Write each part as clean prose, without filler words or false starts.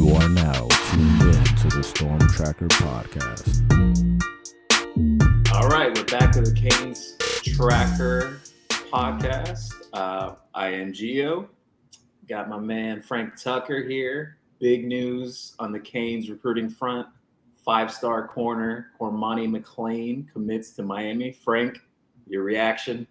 You are now tuned in to the Storm Tracker Podcast. All right, we're back to the Canes Tracker Podcast. I am Gio. Got my man Frank Tucker here. Big news on the Canes recruiting front. 5-star corner Cormani McClain commits to Miami. Frank, your reaction?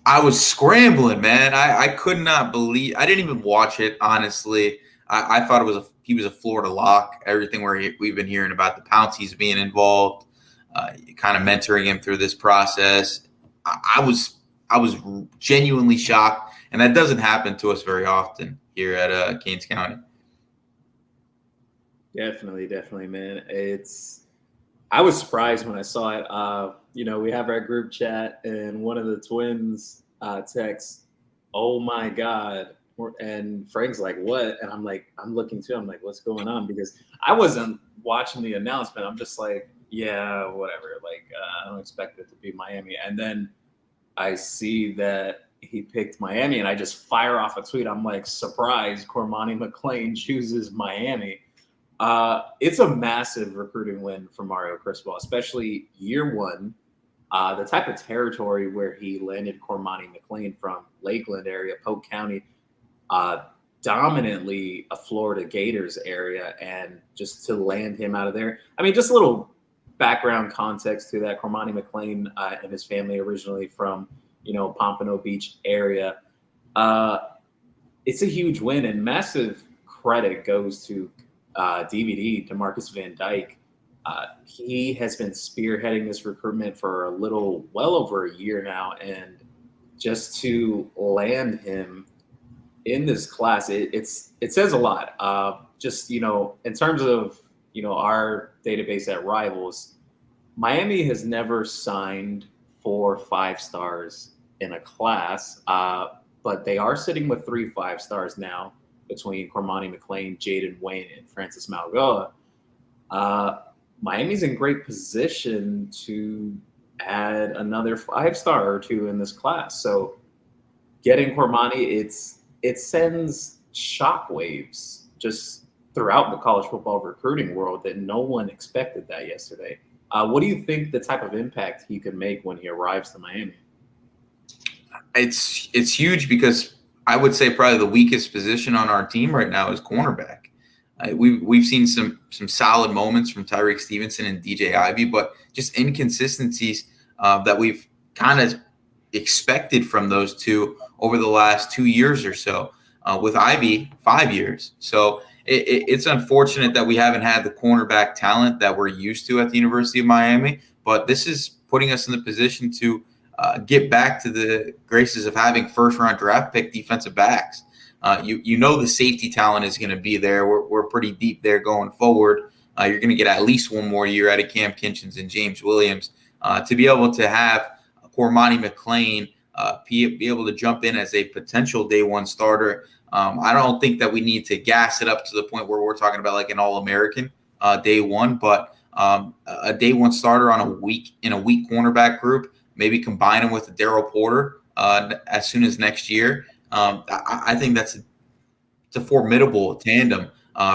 I was scrambling, man. I could not believe. I didn't even watch it, honestly. I thought he was a Florida lock. Everything we've been hearing about the Pounceys being involved, kind of mentoring him through this process. I was genuinely shocked, and that doesn't happen to us very often here at Canes County. Definitely, man. I was surprised when I saw it. We have our group chat, and one of the twins texts, "Oh my God." And Frank's like, "What?" And I'm looking too. I'm like, "What's going on?" Because I wasn't watching the announcement. I'm just like, yeah, whatever. I don't expect it to be Miami. And then I see that he picked Miami, and I just fire off a tweet. I'm like, surprise, Cormani McClain chooses Miami. It's a massive recruiting win for Mario Cristobal, especially year one. The type of territory where he landed Cormani McClain from, Lakeland area, Polk County, dominantly a Florida Gators area, and just to land him out of there. I mean, just a little background context to that. Cormani McClain and his family originally from, Pompano Beach area. It's a huge win, and massive credit goes to DVD, DeMarcus Van Dyke. He has been spearheading this recruitment for well over a year now, and just to land him in this class, it says a lot. In terms of our database at Rivals, Miami has never signed 4 5-stars in a class, but they are sitting with 3 5-stars now between Cormani McClain, Jaden Wayne, and Francis Malgoa. Miami's in great position to add another 5-star or 2 in this class. So getting Cormani, it sends shockwaves just throughout the college football recruiting world that no one expected that yesterday. What do you think the type of impact he could make when he arrives to Miami? It's huge because I would say probably the weakest position on our team right now is cornerback. We've seen some solid moments from Tyreek Stevenson and DJ Ivey, but just inconsistencies that we've kind of expected from those two over the last 2 years or so. With Ivey, 5 years. So it's unfortunate that we haven't had the cornerback talent that we're used to at the University of Miami, but this is putting us in the position to get back to the graces of having first-round draft pick defensive backs. The safety talent is going to be there. We're pretty deep there going forward. You're going to get at least one more year out of Cam Kinchens and James Williams. To be able to have Cormani McClain be able to jump in as a potential day one starter, I don't think that we need to gas it up to the point where we're talking about like an All-American day one, but a day one starter in a weak cornerback group, maybe combine him with a Daryl Porter as soon as next year. I think it's a formidable tandem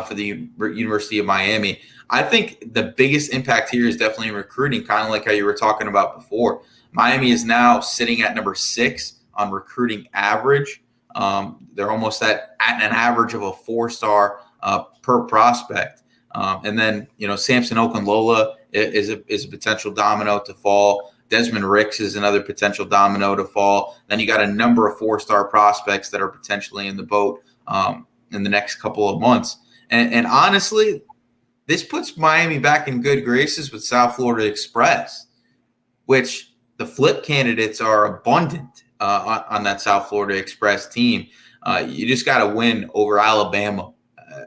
for the University of Miami. I think the biggest impact here is definitely in recruiting, kind of like how you were talking about before. Miami is now sitting at number 6 on recruiting average. They're almost at an average of a 4-star per prospect. And then, Samson Okunlola is a potential domino to fall. Desmond Ricks is another potential domino to fall. Then you got a number of 4-star prospects that are potentially in the boat in the next couple of months. And honestly, this puts Miami back in good graces with South Florida Express, which the flip candidates are abundant on that South Florida Express team. You just got to win over Alabama.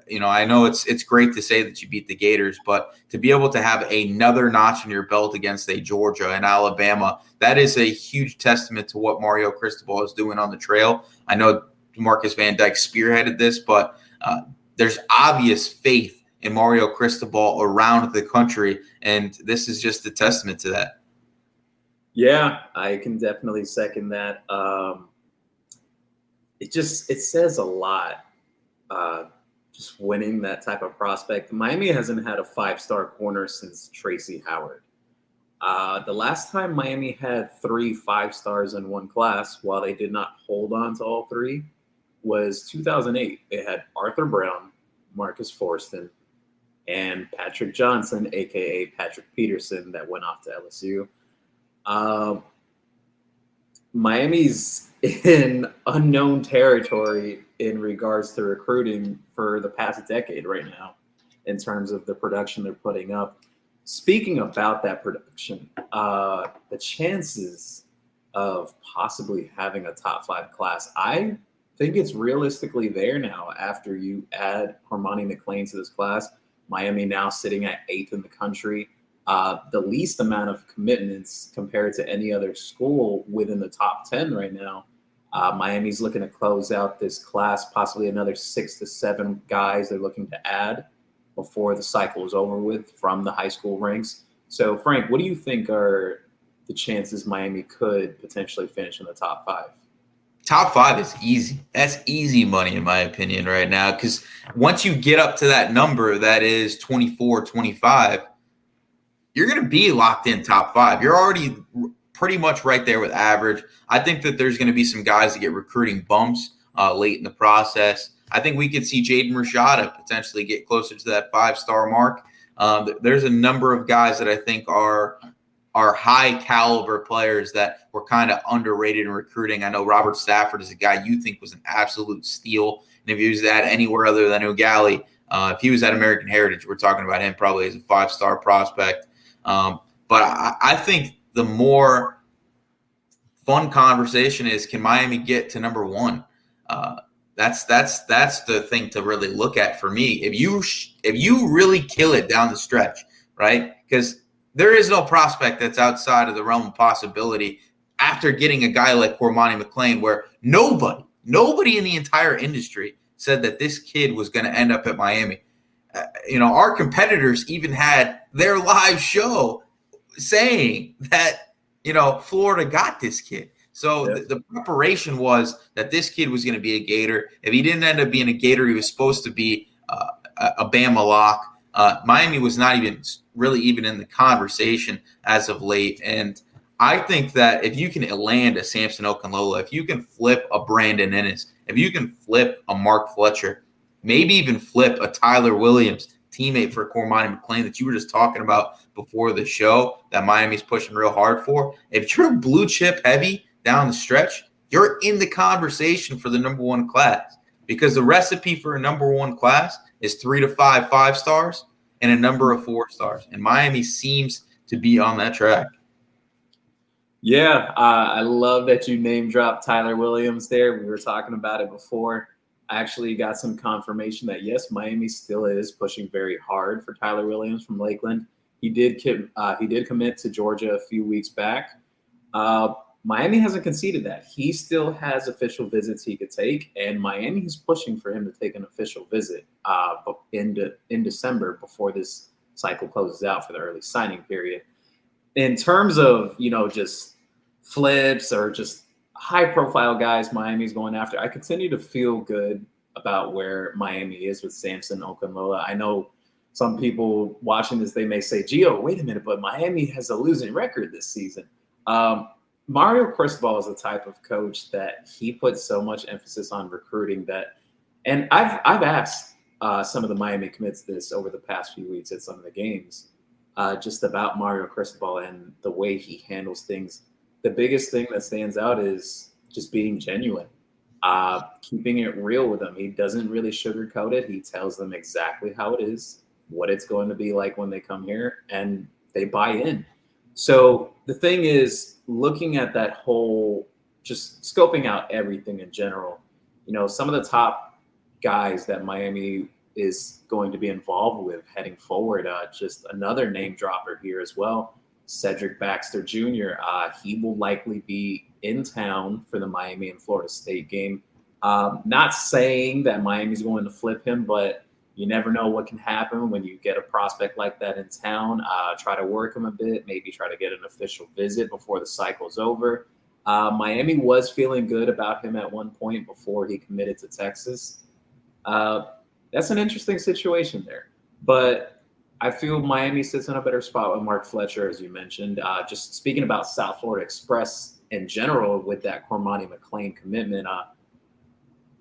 I know it's great to say that you beat the Gators, but to be able to have another notch in your belt against a Georgia and Alabama, that is a huge testament to what Mario Cristobal is doing on the trail. I know DeMarcus Van Dyke spearheaded this, but there's obvious faith in Mario Cristobal around the country, and this is just a testament to that. Yeah, I can definitely second that. It says a lot just winning that type of prospect. Miami hasn't had a 5-star corner since Tracy Howard. The last time Miami had 3 5-stars in one class, while they did not hold on to all 3, was 2008. They had Arthur Brown, Marcus Forston, and Patrick Johnson, aka Patrick Peterson, that went off to LSU. Miami's in unknown territory in regards to recruiting for the past decade right now, in terms of the production they're putting up. Speaking about that production, the chances of possibly having a top 5 class, I think it's realistically there now after you add Cormani McClain to this class. Miami now sitting at 8th in the country. The least amount of commitments compared to any other school within the top 10 right now. Miami's looking to close out this class, possibly another 6 to 7 guys they're looking to add before the cycle is over with from the high school ranks. So, Frank, what do you think are the chances Miami could potentially finish in the top 5? Top 5 is easy. That's easy money, in my opinion, right now, because once you get up to that number that is 24, 25, you're going to be locked in top 5. You're already pretty much right there with average. I think that there's going to be some guys that get recruiting bumps late in the process. I think we could see Jaden Rashada potentially get closer to that 5-star mark. There's a number of guys that I think are high caliber players that were kind of underrated in recruiting. I know Robert Stafford is a guy you think was an absolute steal. And if he was at anywhere other than O'Galley, if he was at American Heritage, we're talking about him probably as a 5-star prospect. But I think the more fun conversation is, can Miami get to number 1? That's the thing to really look at for me. If you really kill it down the stretch, right? Because there is no prospect that's outside of the realm of possibility after getting a guy like Cormani McClain, where nobody in the entire industry said that this kid was going to end up at Miami. Our competitors even had their live show saying that, Florida got this kid. So Yes. the preparation was that this kid was going to be a Gator. If he didn't end up being a Gator, he was supposed to be a Bama lock. Miami was not even in the conversation as of late. And I think that if you can land a Samson Okunlola, if you can flip a Brandon Ennis, if you can flip a Mark Fletcher, maybe even flip a Tyler Williams, teammate for Cormani McClain that you were just talking about before the show, that Miami's pushing real hard for. If you're blue chip heavy down the stretch, you're in the conversation for the number 1 class, because the recipe for a number 1 class is 3 to 5 5-stars and a number of 4-stars. And Miami seems to be on that track. Yeah, I love that you name dropped Tyler Williams there. We were talking about it before. I actually got some confirmation that, yes, Miami still is pushing very hard for Tyler Williams from Lakeland. He did commit to Georgia a few weeks back. Miami hasn't conceded that. He still has official visits he could take, and Miami is pushing for him to take an official visit in December before this cycle closes out for the early signing period. In terms of, just flips or just high-profile guys Miami's going after, I continue to feel good about where Miami is with Samson Okunlola. I know some people watching this, they may say, Gio, wait a minute, but Miami has a losing record this season. Mario Cristobal is the type of coach that he puts so much emphasis on recruiting that, and I've asked some of the Miami commits this over the past few weeks at some of the games, just about Mario Cristobal and the way he handles things. The biggest thing that stands out is just being genuine, keeping it real with them. He doesn't really sugarcoat it. He tells them exactly how it is, what it's going to be like when they come here, and they buy in. So the thing is, looking at that whole, just scoping out everything in general, some of the top guys that Miami is going to be involved with heading forward, just another name dropper here as well, Cedric Baxter Jr. He will likely be in town for the Miami and Florida State game. Not saying that Miami's going to flip him, but you never know what can happen when you get a prospect like that in town. Try to work him a bit, maybe try to get an official visit before the cycle's over. Miami was feeling good about him at one point before he committed to Texas. that's an interesting situation there. But I feel Miami sits in a better spot with Mark Fletcher, as you mentioned. Just speaking about South Florida Express in general with that Cormani McClain commitment,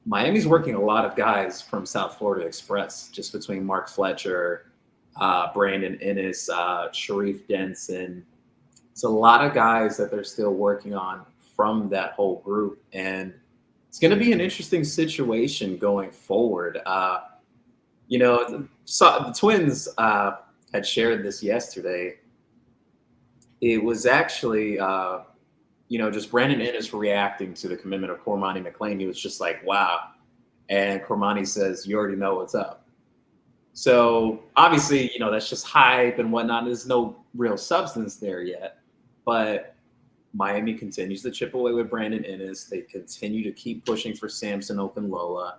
Miami's working a lot of guys from South Florida Express, just between Mark Fletcher, Brandon Innes, Sharif Denson. It's a lot of guys that they're still working on from that whole group. And it's going to be an interesting situation going forward. The Twins had shared this yesterday. It was actually, just Brandon Innes reacting to the commitment of Cormani McClain. He was just like, wow. And Cormani says, you already know what's up. So obviously, that's just hype and whatnot. There's no real substance there yet. But Miami continues to chip away with Brandon Innes. They continue to keep pushing for Samson Okunlola.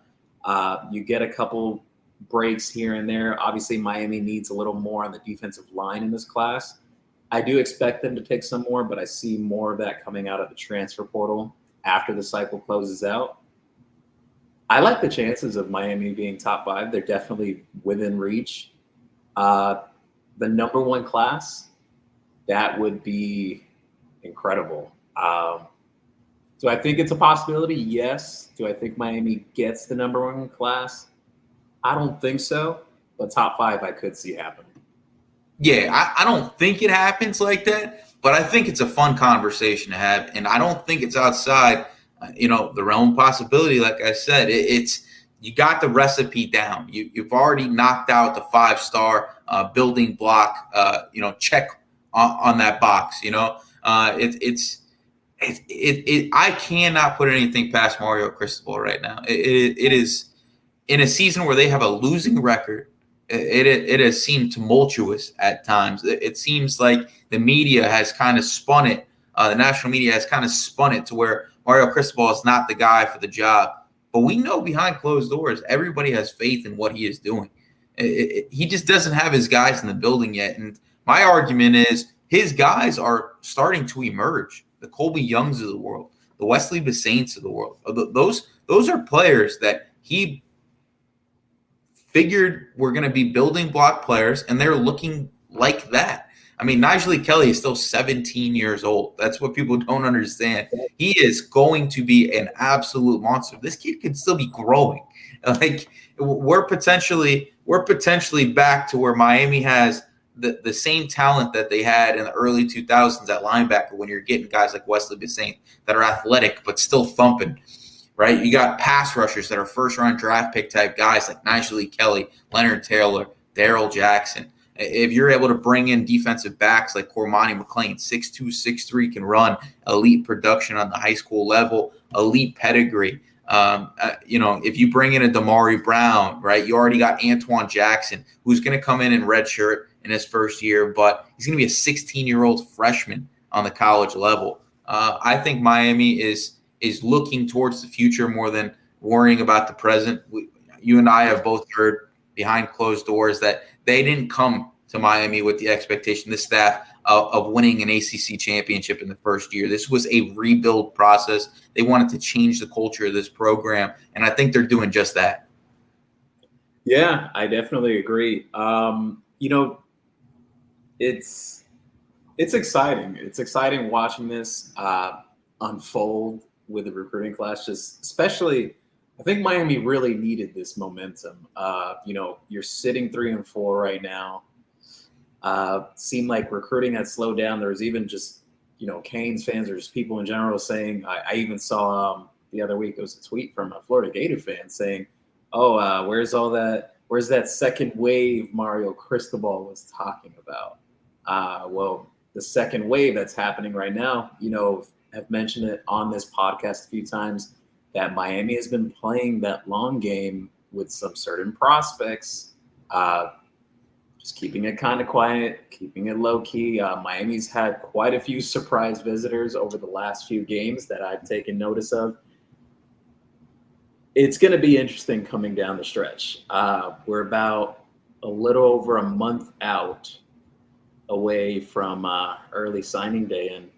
You get a couple breaks here and there. Obviously, Miami needs a little more on the defensive line in this class. I do expect them to take some more, but I see more of that coming out of the transfer portal after the cycle closes out. I like the chances of Miami being top 5. They're definitely within reach. The number 1 class, that would be incredible. Do I think it's a possibility? Yes. Do I think Miami gets the number 1 class? I don't think so, but top 5 I could see happening. Yeah, I don't think it happens like that, but I think it's a fun conversation to have, and I don't think it's outside, the realm of possibility. Like I said, it's you got the recipe down. You've already knocked out the 5-star building block, check on that box. I cannot put anything past Mario Cristobal right now. It is in a season where they have a losing record. It has seemed tumultuous at times. It seems like the media has kind of spun it. The national media has kind of spun it to where Mario Cristobal is not the guy for the job. But we know behind closed doors, everybody has faith in what he is doing. He just doesn't have his guys in the building yet. And my argument is his guys are starting to emerge. The Colby Youngs of the world, the Wesley Basaints of the world. Those are players that he figured were going to be building block players, and they're looking like that. I mean, Nigel Kelly is still 17 years old. That's what people don't understand. He is going to be an absolute monster. This kid could still be growing. Like we're potentially back to where Miami has the same talent that they had in the early 2000s at linebacker when you're getting guys like Wesley Basaint that are athletic but still thumping. Right, you got pass rushers that are first-round draft pick type guys like Nigel Kelly, Leonard Taylor, Darrell Jackson. If you're able to bring in defensive backs like Cormani McClain, 6'2", 6'3", can run, elite production on the high school level, elite pedigree. If you bring in a Damari Brown, right, you already got Antoine Jackson, who's going to come in redshirt in his first year, but he's going to be a 16-year-old freshman on the college level. I think Miami is looking towards the future more than worrying about the present. You and I have both heard behind closed doors that they didn't come to Miami with the expectation, this staff, of winning an ACC championship in the first year. This was a rebuild process. They wanted to change the culture of this program, and I think they're doing just that. Yeah, I definitely agree. It's exciting. It's exciting watching this unfold with the recruiting class, just especially I think Miami really needed this momentum. You're sitting 3-4 right now. Seemed like recruiting had slowed down. There was even just, Canes fans or just people in general saying, I even saw the other week, it was a tweet from a Florida Gator fan saying, where's that second wave Mario Cristobal was talking about? Well, the second wave that's happening right now, I've mentioned it on this podcast a few times that Miami has been playing that long game with some certain prospects, just keeping it kind of quiet, keeping it low key. Miami's had quite a few surprise visitors over the last few games that I've taken notice of. It's going to be interesting coming down the stretch. We're about a little over a month out away from early signing day, and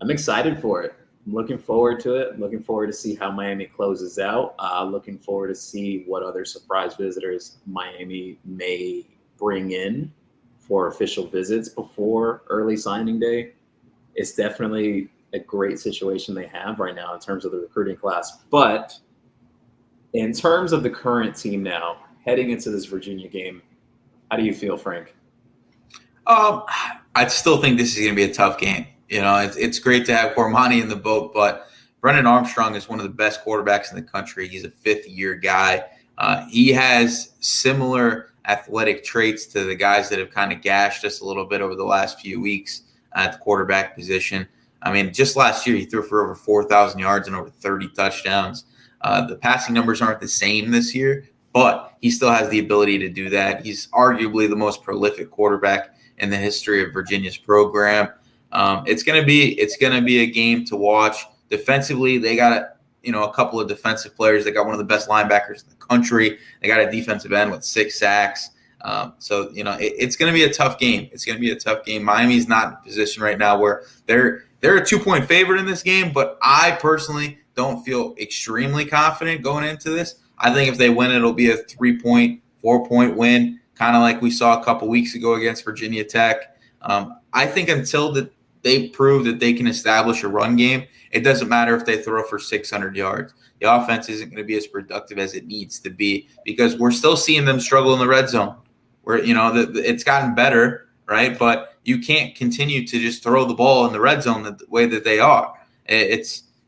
I'm excited for it. I'm looking forward to it. I'm looking forward to see how Miami closes out. Looking forward to see what other surprise visitors Miami may bring in for official visits before early signing day. It's definitely a great situation they have right now in terms of the recruiting class. But in terms of the current team now, heading into this Virginia game, how do you feel, Frank? I still think this is going to be a tough game. It's great to have Cormani in the boat, but Brennan Armstrong is one of the best quarterbacks in the country. He's a fifth-year guy. He has similar athletic traits to the guys that have kind of gashed us a little bit over the last few weeks at the quarterback position. I mean, just last year, he threw for over 4,000 yards and over 30 touchdowns. The passing numbers aren't the same this year, but he still has the ability to do that. He's arguably the most prolific quarterback in the history of Virginia's program. It's gonna be a game to watch. Defensively, they got a couple of defensive players. They got one of the best linebackers in the country. They got a defensive end with 6 sacks. It's gonna be a tough game. It's gonna be a tough game. Miami's not in a position right now where they're a 2-point favorite in this game, but I personally don't feel extremely confident going into this. I think if they win, it'll be a 3-point, 4-point win, kind of like we saw a couple weeks ago against Virginia Tech. I think until they prove that they can establish a run game, it doesn't matter if they throw for 600 yards. The offense isn't going to be as productive as it needs to be because we're still seeing them struggle in the red zone. It's gotten better, right? But you can't continue to just throw the ball in the red zone the way that they are.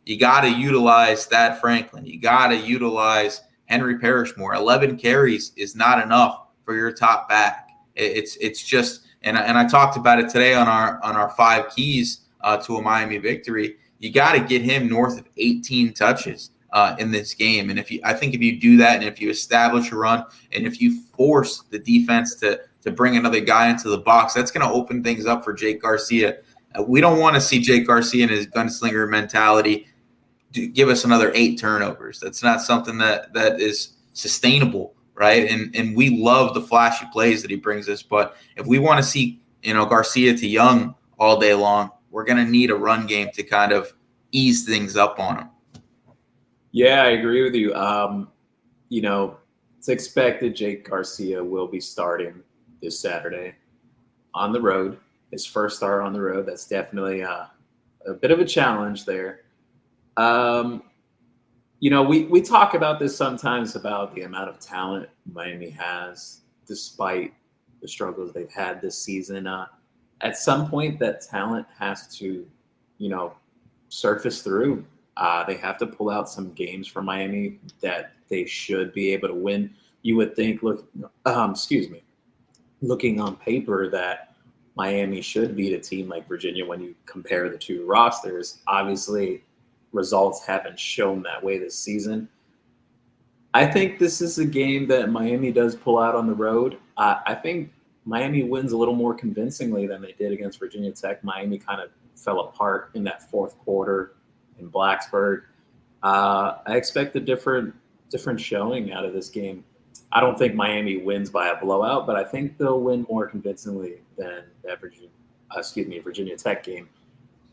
You got to utilize Thad Franklin. You got to utilize Henry Parrish more. 11 carries is not enough for your top back. It's just, and I talked about it today on our 5 keys to a Miami victory. You got to get him north of 18 touches in this game. And I think if you do that, and if you establish a run, and if you force the defense to bring another guy into the box, that's going to open things up for Jake Garcia. We don't want to see Jake Garcia and his gunslinger mentality give us another 8 turnovers. That's not something that is sustainable, right? And we love the flashy plays that he brings us. But if we want to see, Garcia to Young all day long, we're going to need a run game to kind of ease things up on him. Yeah, I agree with you. It's expected Jake Garcia will be starting this Saturday on the road. His first start on the road. That's definitely a bit of a challenge there. We talk about this sometimes about the amount of talent Miami has, despite the struggles they've had this season. At some point, that talent has to, surface through. They have to pull out some games for Miami that they should be able to win. You would think, looking on paper, that Miami should beat a team like Virginia when you compare the two rosters. Obviously, results haven't shown that way this season. I think this is a game that Miami does pull out on the road. I think Miami wins a little more convincingly than they did against Virginia Tech. Miami kind of fell apart in that fourth quarter in Blacksburg. I expect a different showing out of this game. I don't think Miami wins by a blowout, but I think they'll win more convincingly than that Virginia Tech game.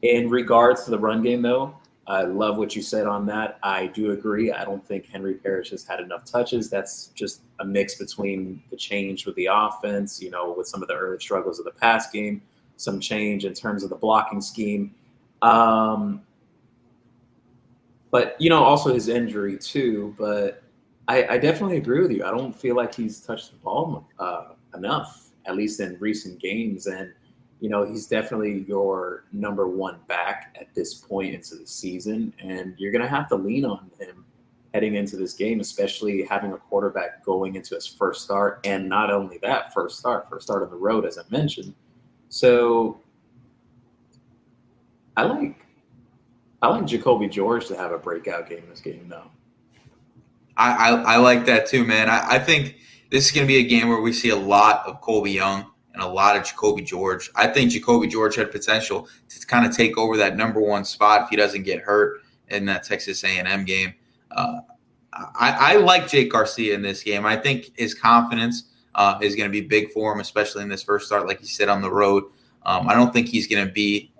In regards to the run game, though, I love what you said on that. I do agree. I don't think Henry Parrish has had enough touches. That's just a mix between the change with the offense, with some of the early struggles of the pass game, some change in terms of the blocking scheme. But, also his injury too. But I definitely agree with you. I don't feel like he's touched the ball enough, at least in recent games. And, he's definitely your number 1 back at this point into the season. And you're going to have to lean on him heading into this game, especially having a quarterback going into his first start. And not only that, first start on the road, as I mentioned. So I like Jacoby George to have a breakout game this game, though. I like that too, man. I think this is going to be a game where we see a lot of Colby Young and a lot of Jacoby George. I think Jacoby George had potential to kind of take over that number 1 spot if he doesn't get hurt in that Texas A&M game. I like Jake Garcia in this game. I think his confidence is going to be big for him, especially in this first start, like you said, on the road. I don't think he's going to be,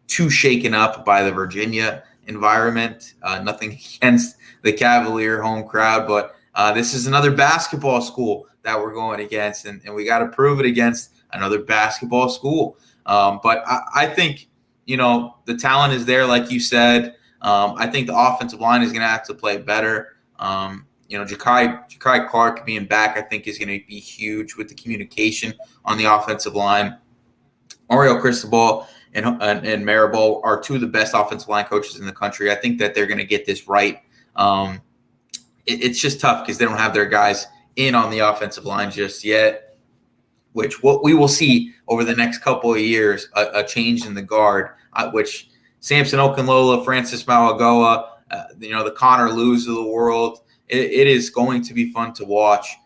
too shaken up by the Virginia environment. Nothing against the Cavalier home crowd, but this is another basketball school that we're going against, and we got to prove it against another basketball school. But I think, the talent is there, like you said. I think the offensive line is going to have to play better. Ja'Kai Clark being back, I think, is going to be huge with the communication on the offensive line. Mario Cristobal and Maribel are two of the best offensive line coaches in the country. I think that they're going to get this right. It's just tough because they don't have their guys in on the offensive line just yet, which what we will see over the next couple of years, a change in the guard, which Samson Okunlola, Francis Malagoa, the Connor Lews of the world. It is going to be fun to watch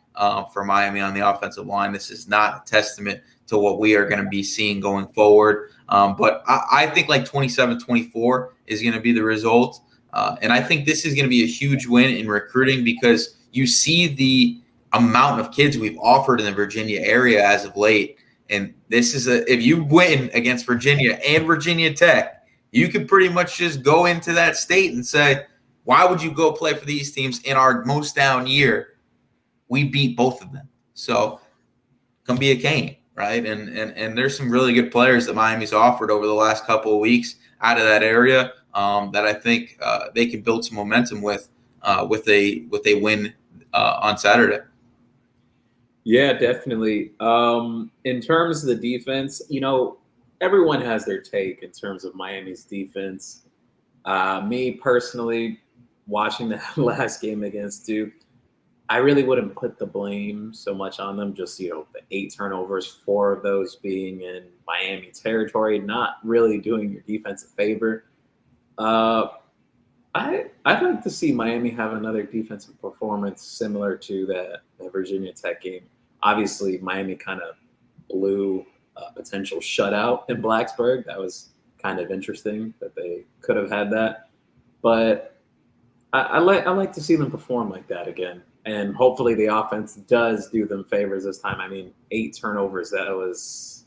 for Miami on the offensive line. This is not a testament to what we are going to be seeing going forward. But I think like 27-24 is going to be the result. And I think this is going to be a huge win in recruiting because you see the amount of kids we've offered in the Virginia area as of late. And this is if you win against Virginia and Virginia Tech, you could pretty much just go into that state and say, why would you go play for these teams in our most down year? We beat both of them. So it can be a game, right? And there's some really good players that Miami's offered over the last couple of weeks out of that area that I think they can build some momentum with a win on Saturday. Yeah, definitely. In terms of the defense, everyone has their take in terms of Miami's defense. Me personally, watching that last game against Duke, I really wouldn't put the blame so much on them. Just, the 8 turnovers, 4 of those being in Miami territory, not really doing your defense a favor. I'd like to see Miami have another defensive performance similar to the Virginia Tech game. Obviously, Miami kind of blew a potential shutout in Blacksburg. That was kind of interesting that they could have had that. But I like to see them perform like that again. And hopefully the offense does do them favors this time. I mean, 8 turnovers, that was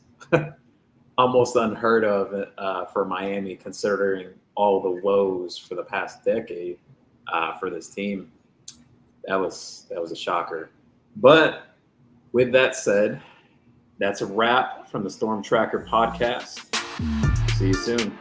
almost unheard of for Miami, considering all the woes for the past decade for this team. That was a shocker. But with that said, that's a wrap from the Storm Tracker podcast. See you soon.